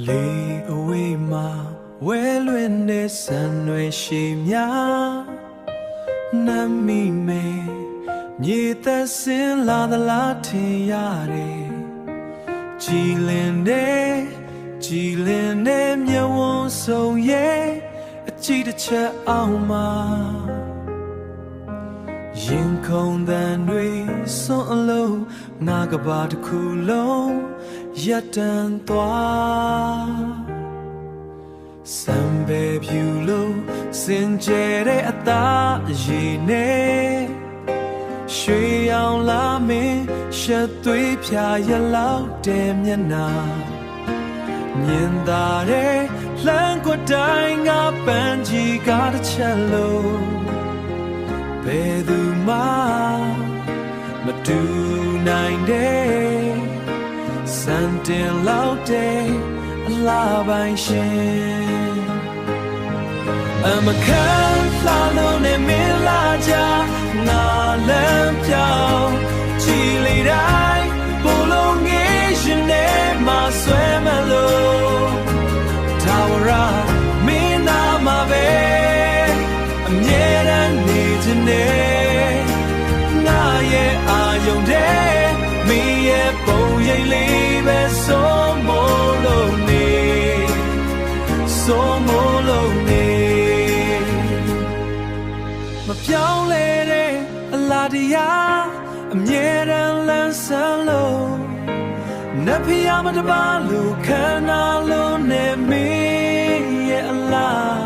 လေအဝေးမှာဝဲလွင်တဲ့ဆန်တွေရှိများနမ်းမိမေမြေသက်စင်လာသလားထင်ရတယ်ကြည်လင်တဲ့မြဝန်းဆုံးရဲ့အကြည့်တစ်ချက်အောင်မှာရင်ခုန်တန်တွေစွန့်အလုံးငါကဘာတစ်ခုလုံးရပ်တန့်သွားစံပဲဖြူလို့စင်ကြဲတဲ့အသားအရည်နဲ့ရွှေရောင်လာမင်းရှက်သွေးဖြာရလောက်တဲ့မျက်နှာမြင်သာတဲ့လမ်းကွတိုင်းငါပန်းကြီးကားတစ်ချက်လို့ဘယ်သူမှမတူနိုင်တဲ့စံတင်လောက်တဲ့အလားပိုင်းရှင်အမခံလာလို့နဲ့မင်းလာကြငါလမ်းပြောင်းချီလေတိုင်းဘလုံးငယ်ရှင်နဲ့မဆွဲမလို့ထာဝရမင်းနာမှာပဲအမြဲတမ်းနေခြင်းနဲ့ငါရဲ့အာယုံတဲ့မင်းရဲ့ပုံရိပ်လေးပဲစိုးမိုးလို့နေစိုးမိုးလို့နေမပြောင်းလဲတဲ့အလားတရားအမြဲတမ်းလန်းဆန်းလို့နဖျားမတပါလို့ခန္ဓာလို့နဲ့မင်းရဲ့အလား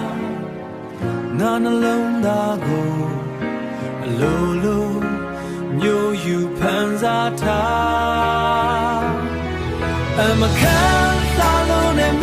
ငါနှလုံးသားကိုအလိုလိုမျိုးယူဖန်စားထားအမခံလာလို့နဲ့